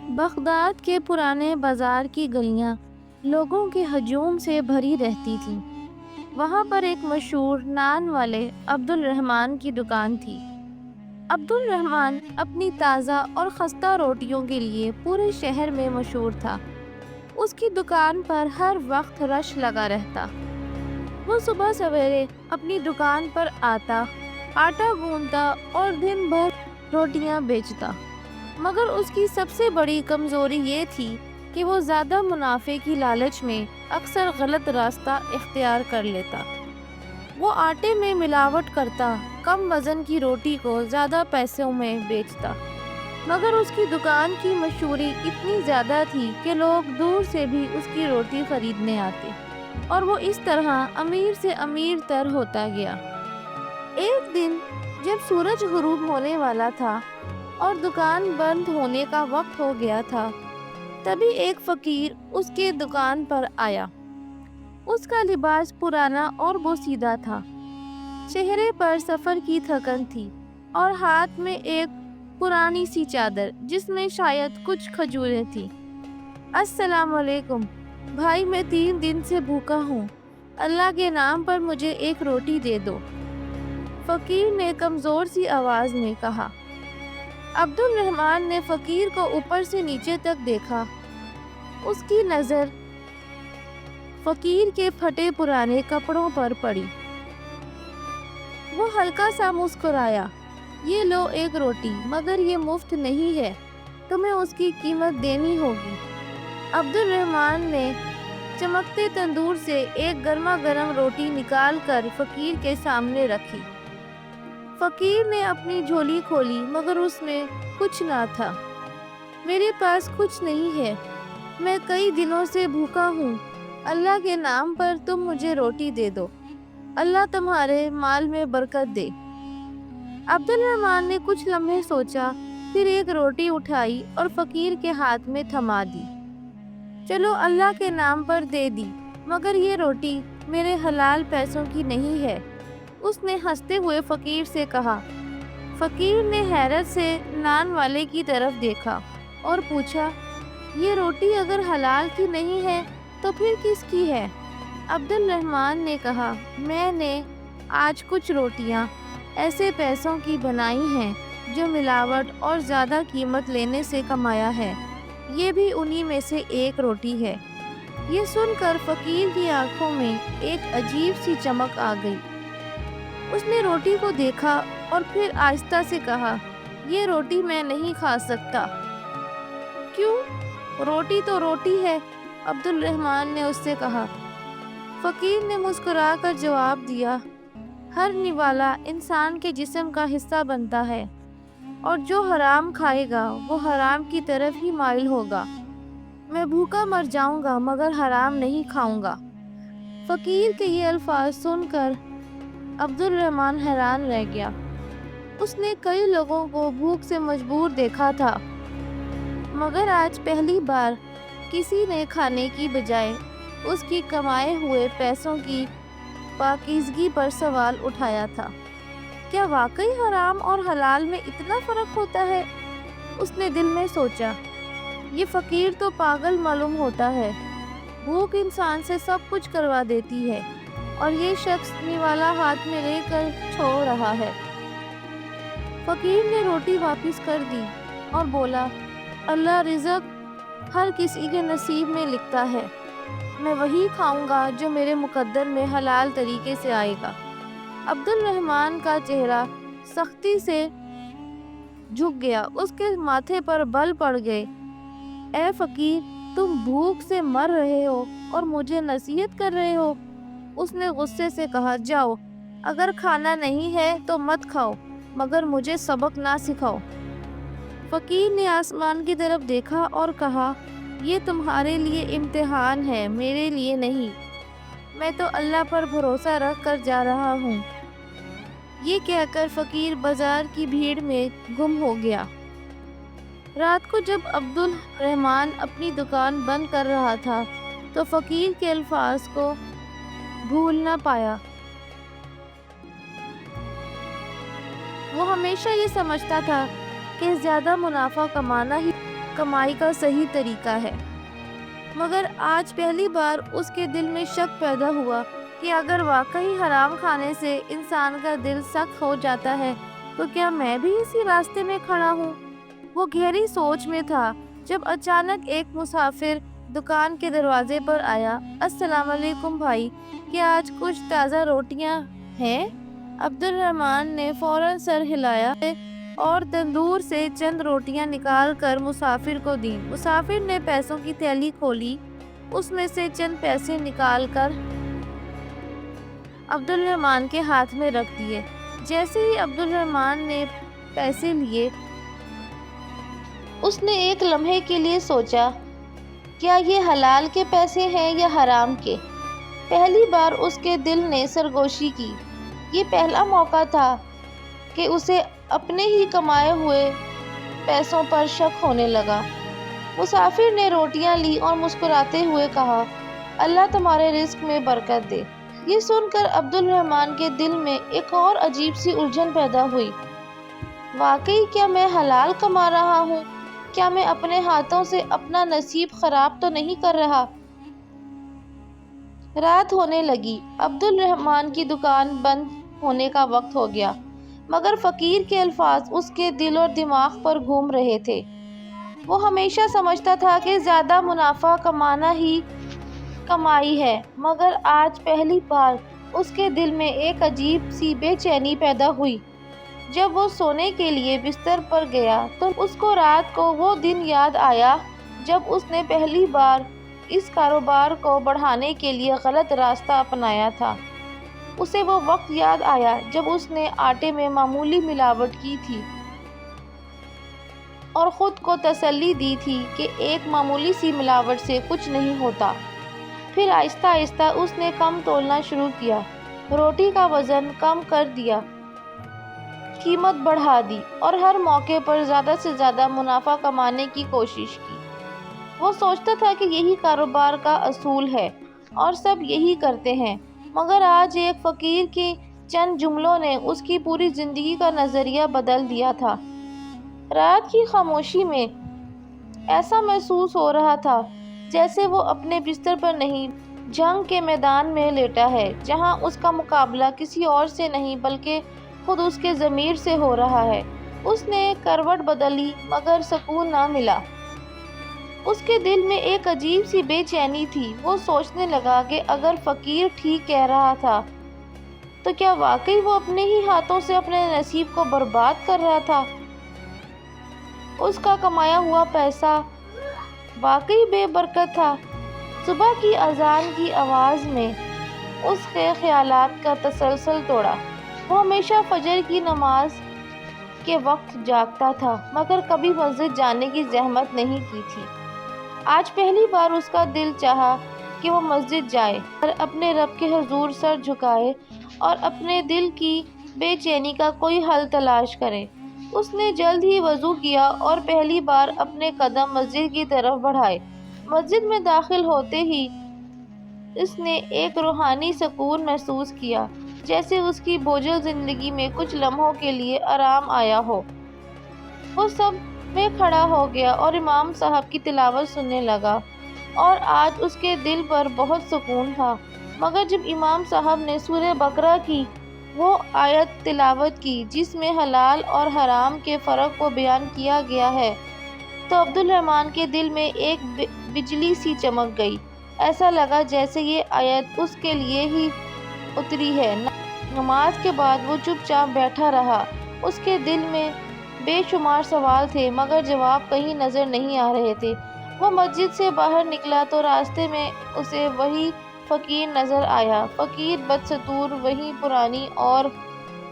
Baghdad کے پرانے بازار کی گلیاں لوگوں کے ہجوم سے بھری رہتی تھیں۔ وہاں پر ایک مشہور نان والے عبد الرحمن کی دکان تھی۔ عبد الرحمن اپنی تازہ اور خستہ روٹیوں کے لیے پورے شہر میں مشہور تھا۔ اس کی دکان پر ہر وقت رش لگا رہتا۔ وہ صبح سویرے اپنی دکان پر آتا، آٹا گوندتا اور دن بھر روٹیاں بیچتا، مگر اس کی سب سے بڑی کمزوری یہ تھی کہ وہ زیادہ منافع کی لالچ میں اکثر غلط راستہ اختیار کر لیتا۔ وہ آٹے میں ملاوٹ کرتا، کم وزن کی روٹی کو زیادہ پیسوں میں بیچتا، مگر اس کی دکان کی مشہوری اتنی زیادہ تھی کہ لوگ دور سے بھی اس کی روٹی خریدنے آتے، اور وہ اس طرح امیر سے امیر تر ہوتا گیا۔ ایک دن جب سورج غروب ہونے والا تھا اور دکان بند ہونے کا وقت ہو گیا تھا، تبھی ایک فقیر اس کے دکان پر آیا۔ اس کا لباس پرانا اور بوسیدہ تھا، چہرے پر سفر کی تھکن تھی اور ہاتھ میں ایک پرانی سی چادر جس میں شاید کچھ کھجوریں تھی۔ السلام علیکم بھائی، میں 3 دن سے بھوکا ہوں، اللہ کے نام پر مجھے ایک روٹی دے دو، فقیر نے کمزور سی آواز میں کہا۔ عبد الرحمن نے فقیر کو اوپر سے نیچے تک دیکھا۔ اس کی نظر فقیر کے پھٹے پرانے کپڑوں پر پڑی۔ وہ ہلکا سا مسکرایا۔ یہ لو ایک روٹی، مگر یہ مفت نہیں ہے، تمہیں اس کی قیمت دینی ہوگی۔ عبد الرحمن نے چمکتے تندور سے ایک گرما گرم روٹی نکال کر فقیر کے سامنے رکھی۔ فقیر نے اپنی جھولی کھولی، مگر اس میں کچھ نہ تھا۔ میرے پاس کچھ نہیں ہے، میں کئی دنوں سے بھوکا ہوں، اللہ کے نام پر تم مجھے روٹی دے دو، اللہ تمہارے مال میں برکت دے۔ عبد الرحمن نے کچھ لمحے سوچا، پھر ایک روٹی اٹھائی اور فقیر کے ہاتھ میں تھما دی۔ چلو اللہ کے نام پر دے دی، مگر یہ روٹی میرے حلال پیسوں کی نہیں ہے، اس نے ہنستے ہوئے فقیر سے کہا۔ فقیر نے حیرت سے نان والے کی طرف دیکھا اور پوچھا، یہ روٹی اگر حلال کی نہیں ہے تو پھر کس کی ہے؟ عبد الرحمن نے کہا، میں نے آج کچھ روٹیاں ایسے پیسوں کی بنائی ہیں جو ملاوٹ اور زیادہ قیمت لینے سے کمایا ہے، یہ بھی انہی میں سے ایک روٹی ہے۔ یہ سن کر فقیر کی آنکھوں میں ایک عجیب سی چمک آ گئی۔ اس نے روٹی کو دیکھا اور پھر آہستہ سے کہا، یہ روٹی میں نہیں کھا سکتا۔ کیوں؟ روٹی تو روٹی ہے، عبد الرحمن نے اس سے کہا۔ فقیر نے مسکرا کر جواب دیا، ہر نوالا انسان کے جسم کا حصہ بنتا ہے، اور جو حرام کھائے گا وہ حرام کی طرف ہی مائل ہوگا۔ میں بھوکا مر جاؤں گا مگر حرام نہیں کھاؤں گا۔ فقیر کے یہ الفاظ سن کر عبد الرحمن حیران رہ گیا۔ اس نے کئی لوگوں کو بھوک سے مجبور دیکھا تھا، مگر آج پہلی بار کسی نے کھانے کی بجائے اس کی کمائے ہوئے پیسوں کی پاکیزگی پر سوال اٹھایا تھا۔ کیا واقعی حرام اور حلال میں اتنا فرق ہوتا ہے؟ اس نے دل میں سوچا، یہ فقیر تو پاگل معلوم ہوتا ہے، بھوک انسان سے سب کچھ کروا دیتی ہے، اور یہ شخص نوالا ہاتھ میں لے کر چھوڑ رہا ہے۔ فقیر نے روٹی واپس کر دی اور بولا، اللہ رزق ہر کسی کے نصیب میں لکھتا ہے، میں وہی کھاؤں گا جو میرے مقدر میں حلال طریقے سے آئے گا۔ عبد الرحمن کا چہرہ سختی سے جھک گیا، اس کے ماتھے پر بل پڑ گئے۔ اے فقیر، تم بھوک سے مر رہے ہو اور مجھے نصیحت کر رہے ہو؟ اس نے غصے سے کہا، جاؤ، اگر کھانا نہیں ہے تو مت کھاؤ، مگر مجھے سبق نہ سکھاؤ۔ فقیر نے آسمان کی طرف دیکھا اور کہا، یہ تمہارے لیے امتحان ہے، میرے لیے نہیں، میں تو اللہ پر بھروسہ رکھ کر جا رہا ہوں۔ یہ کہہ کر فقیر بازار کی بھیڑ میں گم ہو گیا۔ رات کو جب عبد الرحمن اپنی دکان بند کر رہا تھا تو فقیر کے الفاظ کو بھول نہ پایا۔ وہ ہمیشہ یہ سمجھتا تھا کہ زیادہ منافع کمائی کا صحیح طریقہ ہے، مگر آج پہلی بار اس کے دل میں شک پیدا ہوا کہ اگر واقعی حرام کھانے سے انسان کا دل سخت ہو جاتا ہے تو کیا میں بھی اسی راستے میں کھڑا ہوں؟ وہ گہری سوچ میں تھا جب اچانک ایک مسافر دکان کے دروازے پر آیا۔ السلام علیکم بھائی، کیا آج کچھ تازہ روٹیاں ہیں؟ عبد الرحمن نے فوراً سر ہلایا اور تندور سے چند روٹیاں نکال کر مسافر کو دیں۔ مسافر نے پیسوں کی تھیلی کھولی، اس میں سے چند پیسے نکال کر عبد الرحمن کے ہاتھ میں رکھ دیے۔ جیسے ہی عبد الرحمن نے پیسے لیے، اس نے ایک لمحے کے لیے سوچا، کیا یہ حلال کے پیسے ہیں یا حرام کے؟ پہلی بار اس کے دل نے سرگوشی کی۔ یہ پہلا موقع تھا کہ اسے اپنے ہی کمائے ہوئے پیسوں پر شک ہونے لگا۔ مسافر نے روٹیاں لی اور مسکراتے ہوئے کہا، اللہ تمہارے رزق میں برکت دے۔ یہ سن کر عبد الرحمن کے دل میں ایک اور عجیب سی الجھن پیدا ہوئی۔ واقعی کیا میں حلال کما رہا ہوں؟ کیا میں اپنے ہاتھوں سے اپنا نصیب خراب تو نہیں کر رہا؟ رات ہونے لگی۔ عبد الرحمن کی دکان بند ہونے کا وقت ہو گیا، مگر فقیر کے الفاظ اس کے دل اور دماغ پر گھوم رہے تھے۔ وہ ہمیشہ سمجھتا تھا کہ زیادہ منافع کمانا ہی کمائی ہے، مگر آج پہلی بار اس کے دل میں ایک عجیب سی بے چینی پیدا ہوئی۔ جب وہ سونے کے لیے بستر پر گیا تو اس کو رات کو وہ دن یاد آیا جب اس نے پہلی بار اس کاروبار کو بڑھانے کے لیے غلط راستہ اپنایا تھا۔ اسے وہ وقت یاد آیا جب اس نے آٹے میں معمولی ملاوٹ کی تھی اور خود کو تسلی دی تھی کہ ایک معمولی سی ملاوٹ سے کچھ نہیں ہوتا۔ پھر آہستہ آہستہ اس نے کم تولنا شروع کیا، روٹی کا وزن کم کر دیا، قیمت بڑھا دی اور ہر موقع پر زیادہ سے زیادہ منافع کمانے کی کوشش کی۔ وہ سوچتا تھا کہ یہی کاروبار کا اصول ہے اور سب یہی کرتے ہیں، مگر آج ایک فقیر کے چند جملوں نے اس کی پوری زندگی کا نظریہ بدل دیا تھا۔ رات کی خاموشی میں ایسا محسوس ہو رہا تھا جیسے وہ اپنے بستر پر نہیں، جنگ کے میدان میں لیٹا ہے، جہاں اس کا مقابلہ کسی اور سے نہیں بلکہ خود اس کے ضمیر سے ہو رہا ہے۔ اس نے کروٹ بدلی مگر سکون نہ ملا۔ اس کے دل میں ایک عجیب سی بے چینی تھی۔ وہ سوچنے لگا کہ اگر فقیر ٹھیک کہہ رہا تھا تو کیا واقعی وہ اپنے ہی ہاتھوں سے اپنے نصیب کو برباد کر رہا تھا؟ اس کا کمایا ہوا پیسہ واقعی بے برکت تھا۔ صبح کی اذان کی آواز میں اس کے خیالات کا تسلسل توڑا۔ وہ ہمیشہ فجر کی نماز کے وقت جاگتا تھا، مگر کبھی مسجد جانے کی زحمت نہیں کی تھی۔ آج پہلی بار اس کا دل چاہا کہ وہ مسجد جائے اور اپنے رب کے حضور سر جھکائے اور اپنے دل کی بے چینی کا کوئی حل تلاش کرے۔ اس نے جلد ہی وضو کیا اور پہلی بار اپنے قدم مسجد کی طرف بڑھائے۔ مسجد میں داخل ہوتے ہی اس نے ایک روحانی سکون محسوس کیا، جیسے اس کی بوجھل زندگی میں کچھ لمحوں کے لیے آرام آیا ہو۔ وہ سب میں کھڑا ہو گیا اور امام صاحب کی تلاوت سننے لگا، اور آج اس کے دل پر بہت سکون تھا۔ مگر جب امام صاحب نے سورہ بقرہ کی وہ آیت تلاوت کی جس میں حلال اور حرام کے فرق کو بیان کیا گیا ہے، تو عبد الرحمن کے دل میں ایک بجلی سی چمک گئی۔ ایسا لگا جیسے یہ آیت اس کے لیے ہی اتری ہے۔ نماز کے بعد وہ چپ چاپ بیٹھا رہا۔ اس کے دل میں بے شمار سوال تھے، مگر جواب کہیں نظر نہیں آ رہے تھے۔ وہ مسجد سے باہر نکلا تو راستے میں اسے وہی فقیر نظر آیا۔ فقیر بدستور وہی پرانی اور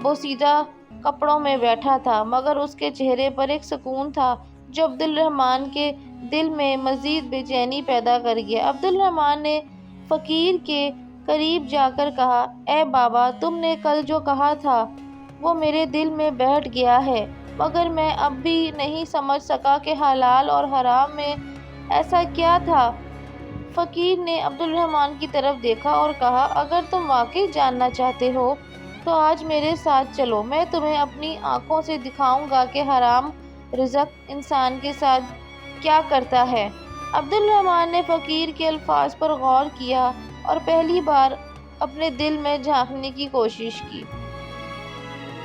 بوسیدہ کپڑوں میں بیٹھا تھا، مگر اس کے چہرے پر ایک سکون تھا جو عبد الرحمن کے دل میں مزید بے چینی پیدا کر گیا۔ عبد الرحمن نے فقیر کے قریب جا کر کہا، اے بابا، تم نے کل جو کہا تھا وہ میرے دل میں بیٹھ گیا ہے، مگر میں اب بھی نہیں سمجھ سکا کہ حلال اور حرام میں ایسا کیا تھا۔ فقیر نے عبد الرحمن کی طرف دیکھا اور کہا، اگر تم واقعی جاننا چاہتے ہو تو آج میرے ساتھ چلو، میں تمہیں اپنی آنکھوں سے دکھاؤں گا کہ حرام رزق انسان کے ساتھ کیا کرتا ہے؟ عبد الرحمن نے فقیر کے الفاظ پر غور کیا اور پہلی بار اپنے دل میں جھانکنے کی کوشش کی۔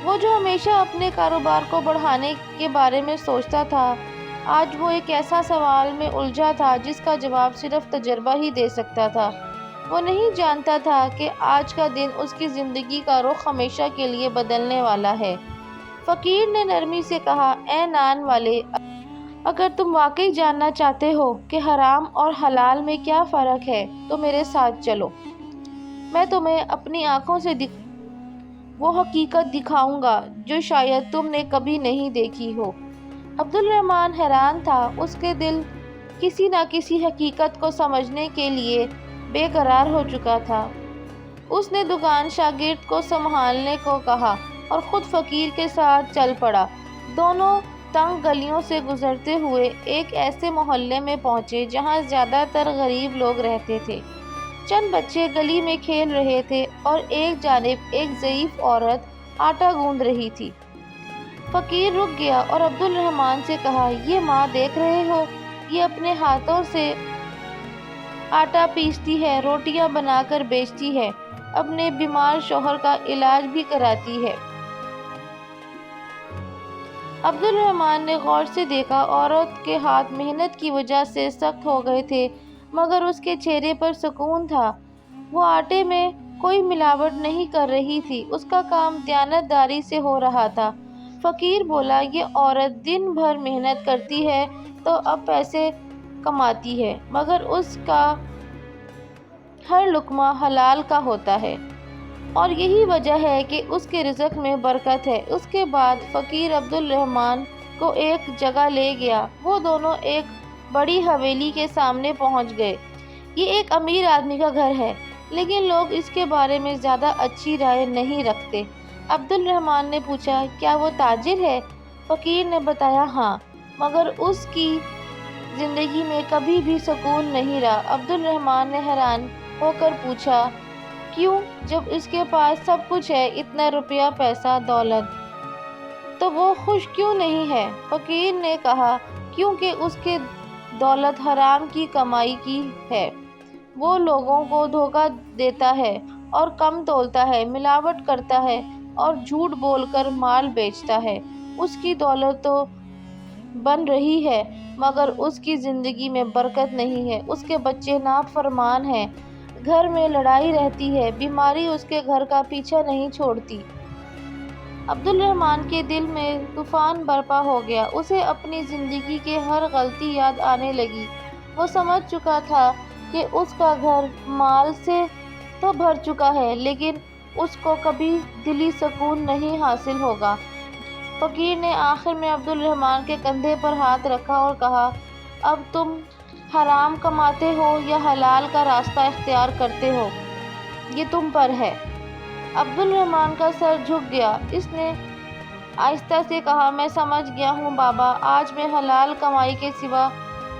وہ جو ہمیشہ اپنے کاروبار کو بڑھانے کے بارے میں سوچتا تھا، آج وہ ایک ایسا سوال میں الجھا تھا جس کا جواب صرف تجربہ ہی دے سکتا تھا۔ وہ نہیں جانتا تھا کہ آج کا دن اس کی زندگی کا رخ ہمیشہ کے لیے بدلنے والا ہے۔ فقیر نے نرمی سے کہا، اے نان والے، اگر تم واقعی جاننا چاہتے ہو کہ حرام اور حلال میں کیا فرق ہے تو میرے ساتھ چلو۔ میں تمہیں اپنی آنکھوں سے وہ حقیقت دکھاؤں گا جو شاید تم نے کبھی نہیں دیکھی ہو۔ عبد الرحمن حیران تھا، اس کے دل کسی نہ کسی حقیقت کو سمجھنے کے لیے بے قرار ہو چکا تھا۔ اس نے دکان شاگرد کو سنبھالنے کو کہا اور خود فقیر کے ساتھ چل پڑا۔ دونوں تنگ گلیوں سے گزرتے ہوئے ایک ایسے محلے میں پہنچے جہاں زیادہ تر غریب لوگ رہتے تھے۔ چند بچے گلی میں کھیل رہے تھے اور ایک جانب ایک ضعیف عورت آٹا گوندھ رہی تھی۔ فقیر رک گیا اور عبد الرحمن سے کہا، یہ ماں دیکھ رہے ہو، یہ اپنے ہاتھوں سے آٹا پیستی ہے، روٹیاں بنا کر بیچتی ہے، اپنے بیمار شوہر کا علاج بھی کراتی ہے۔ عبد الرحمن نے غور سے دیکھا، عورت کے ہاتھ محنت کی وجہ سے سخت ہو گئے تھے مگر اس کے چہرے پر سکون تھا۔ وہ آٹے میں کوئی ملاوٹ نہیں کر رہی تھی، اس کا کام دیانت داری سے ہو رہا تھا۔ فقیر بولا، یہ عورت دن بھر محنت کرتی ہے تو اب پیسے کماتی ہے مگر اس کا ہر لقمہ حلال کا ہوتا ہے اور یہی وجہ ہے کہ اس کے رزق میں برکت ہے۔ اس کے بعد فقیر عبد الرحمن کو ایک جگہ لے گیا۔ وہ دونوں ایک بڑی حویلی کے سامنے پہنچ گئے۔ یہ ایک امیر آدمی کا گھر ہے لیکن لوگ اس کے بارے میں زیادہ اچھی رائے نہیں رکھتے۔ عبد الرحمن نے پوچھا، کیا وہ تاجر ہے؟ فقیر نے بتایا، ہاں، مگر اس کی زندگی میں کبھی بھی سکون نہیں رہا۔ عبد الرحمن نے حیران ہو کر پوچھا، کیوں؟ جب اس کے پاس سب کچھ ہے، اتنا روپیہ، پیسہ، دولت، تو وہ خوش کیوں نہیں ہے؟ فقیر نے کہا، کیونکہ اس کی دولت حرام کی کمائی کی ہے۔ وہ لوگوں کو دھوکہ دیتا ہے اور کم تولتا ہے، ملاوٹ کرتا ہے اور جھوٹ بول کر مال بیچتا ہے۔ اس کی دولت تو بن رہی ہے مگر اس کی زندگی میں برکت نہیں ہے۔ اس کے بچے نافرمان ہیں، گھر میں لڑائی رہتی ہے، بیماری اس کے گھر کا پیچھا نہیں چھوڑتی۔ عبد الرحمن کے دل میں طوفان برپا ہو گیا۔ اسے اپنی زندگی کی ہر غلطی یاد آنے لگی۔ وہ سمجھ چکا تھا کہ اس کا گھر مال سے تو بھر چکا ہے لیکن اس کو کبھی دلی سکون نہیں حاصل ہوگا۔ فقیر نے آخر میں عبد الرحمن کے کندھے پر ہاتھ رکھا اور کہا، اب تم حرام کماتے ہو یا حلال کا راستہ اختیار کرتے ہو، یہ تم پر ہے۔ عبد الرحمن کا سر جھک گیا۔ اس نے آہستہ سے کہا، میں سمجھ گیا ہوں بابا، آج میں حلال کمائی کے سوا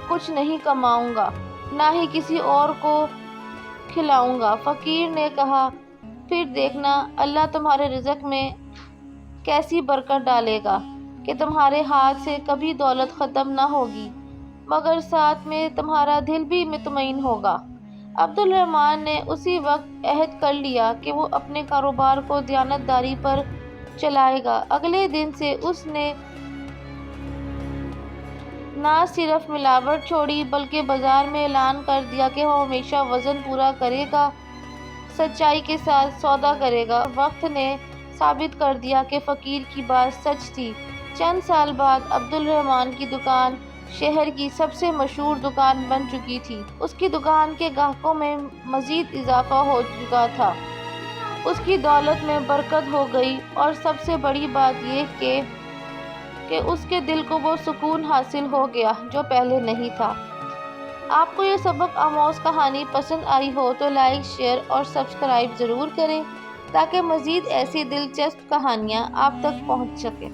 کچھ نہیں کماؤں گا، نہ ہی کسی اور کو کھلاؤں گا۔ فقیر نے کہا، پھر دیکھنا اللہ تمہارے رزق میں کیسی برکت ڈالے گا کہ تمہارے ہاتھ سے کبھی دولت ختم نہ ہوگی مگر ساتھ میں تمہارا دل بھی مطمئن ہوگا۔ عبد الرحمن نے اسی وقت عہد کر لیا کہ وہ اپنے کاروبار کو دیانت داری پر چلائے گا۔ اگلے دن سے اس نے نہ صرف ملاوٹ چھوڑی بلکہ بازار میں اعلان کر دیا کہ وہ ہمیشہ وزن پورا کرے گا، سچائی کے ساتھ سودا کرے گا۔ وقت نے ثابت کر دیا کہ فقیر کی بات سچ تھی۔ چند سال بعد عبد الرحمن کی دکان شہر کی سب سے مشہور دکان بن چکی تھی۔ اس کی دکان کے گاہکوں میں مزید اضافہ ہو چکا تھا، اس کی دولت میں برکت ہو گئی اور سب سے بڑی بات یہ کہ اس کے دل کو وہ سکون حاصل ہو گیا جو پہلے نہیں تھا۔ آپ کو یہ سبق آموز کہانی پسند آئی ہو تو لائک، شیئر اور سبسکرائب ضرور کریں تاکہ مزید ایسی دلچسپ کہانیاں آپ تک پہنچ سکیں۔